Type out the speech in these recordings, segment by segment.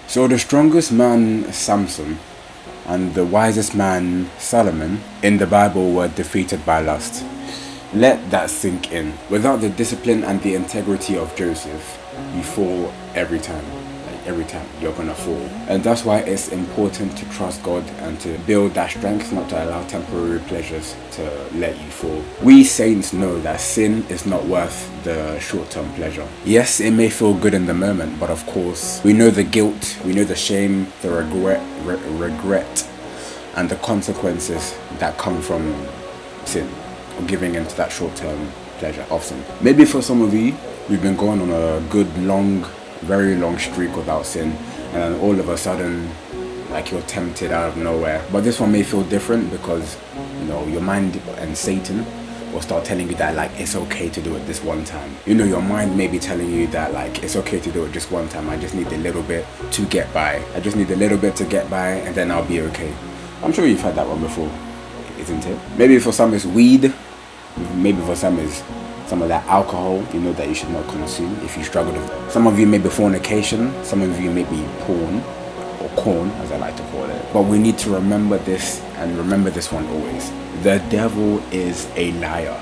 So the strongest man, Samson, and the wisest man, Solomon, in the Bible were defeated by lust. Let that sink in. Without the discipline and the integrity of Joseph, you fall every time. Every time you're gonna fall. And that's why it's important to trust God and to build that strength, not to allow temporary pleasures to let you fall. We saints know that sin is not worth the short-term pleasure. Yes, it may feel good in the moment, but of course we know the guilt, we know the shame, the regret and the consequences that come from sin, or giving into that short-term pleasure of sin. Maybe for some of you, we've been going on a good very long streak without sin, and then all of a sudden, like, you're tempted out of nowhere. But this one may feel different because, you know, your mind and Satan will start telling you that, like, it's okay to do it this one time. You know, your mind may be telling you that, like, it's okay to do it just one time. I just need a little bit to get by. I just need a little bit to get by, and then I'll be okay. I'm sure you've had that one before, isn't it? Maybe for some it's weed. Maybe for some it's some of that alcohol, you know, that you should not consume if you struggle with it. Some of you may be fornication, some of you may be porn, or corn as I like to call it. But we need to remember this, and remember this one always. The devil is a liar.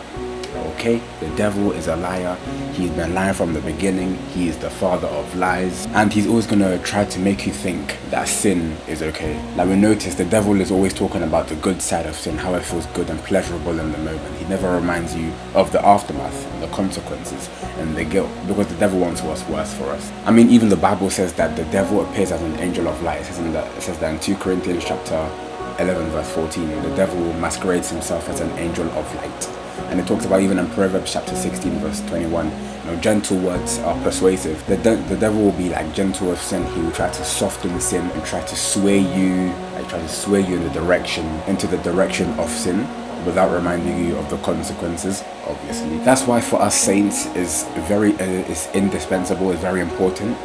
Okay? The devil is a liar. He's been lying from the beginning. He is the father of lies. And he's always going to try to make you think that sin is okay. Like we notice, the devil is always talking about the good side of sin, how it feels good and pleasurable in the moment. He never reminds you of the aftermath and the consequences and the guilt, because the devil wants what's worse for us. I mean, even the Bible says that the devil appears as an angel of light. It says that in 2 Corinthians chapter 11 verse 14, the devil masquerades himself as an angel of light. And it talks about, even in Proverbs chapter 16 verse 21, you know, gentle words are persuasive. The devil will be like gentle with sin. He will try to soften sin and try to sway you, into the direction of sin, without reminding you of the consequences, obviously. That's why for us saints is indispensable, is very important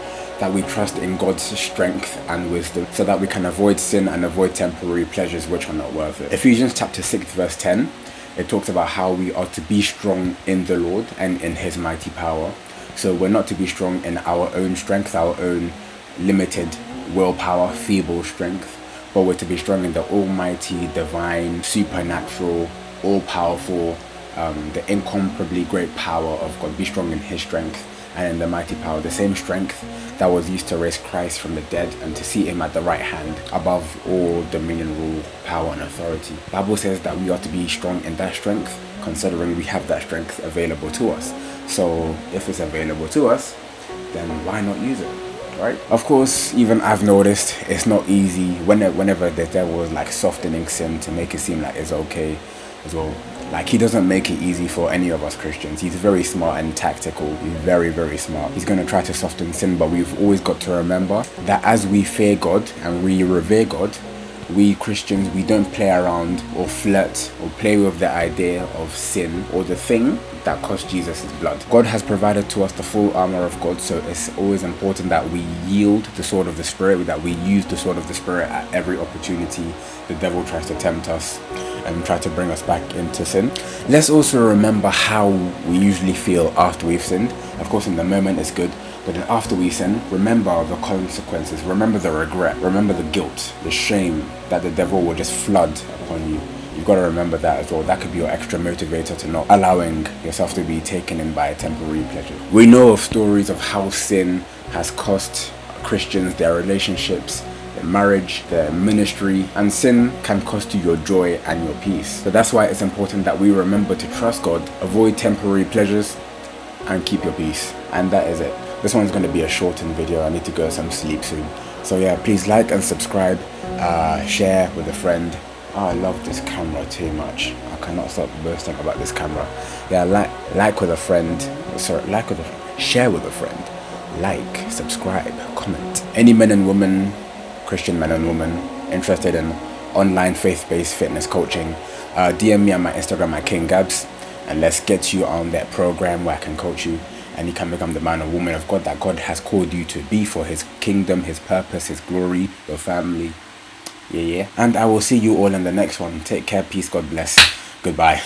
that we trust in God's strength and wisdom, so that we can avoid sin and avoid temporary pleasures which are not worth it. Ephesians chapter 6 verse 10, it talks about how we are to be strong in the Lord and in his mighty power. So we're not to be strong in our own strength, our own limited willpower, feeble strength, but we're to be strong in the almighty, divine, supernatural, all-powerful, the incomparably great power of God. Be strong in his strength and in the mighty power, the same strength that was used to raise Christ from the dead and to seat him at the right hand above all dominion, rule, power and authority. The Bible says that we are to be strong in that strength, considering we have that strength available to us. So if it's available to us, then why not use it? Right? Of course, even I've noticed it's not easy whenever the devil is like softening sin to make it seem like it's okay as well. Like, he doesn't make it easy for any of us Christians. He's very smart and tactical. He's very, very smart. He's going to try to soften sin, but we've always got to remember that as we fear God and we revere God, we Christians, we don't play around or flirt or play with the idea of sin or the thing that cost Jesus his blood. God has provided to us the full armor of God, so it's always important that we yield the sword of the Spirit, that we use the sword of the Spirit at every opportunity the devil tries to tempt us and try to bring us back into sin. Let's also remember how we usually feel after we've sinned. Of course, in the moment it's good, but then after we sin, remember the consequences, remember the regret, remember the guilt, the shame that the devil will just flood upon you. You've got to remember that as well. That could be your extra motivator to not allowing yourself to be taken in by a temporary pleasure. We know of stories of how sin has cost Christians their relationships, their marriage, their ministry, and sin can cost you your joy and your peace. So that's why it's important that we remember to trust God, avoid temporary pleasures, and keep your peace. And that is it. This one's going to be a shortened video. I need to go some sleep soon. So yeah, please like and subscribe, share with a friend. Oh, I love this camera too much. I cannot stop boasting about this camera. Yeah, like with a friend. Sorry, share with a friend. Like, subscribe, comment. Any men and women, Christian men and women, interested in online faith-based fitness coaching, DM me on my Instagram at King Gabs, and let's get you on that program where I can coach you and you can become the man or woman of God that God has called you to be for his kingdom, his purpose, his glory, your family. Yeah. And I will see you all in the next one. Take care, peace, God bless. Goodbye.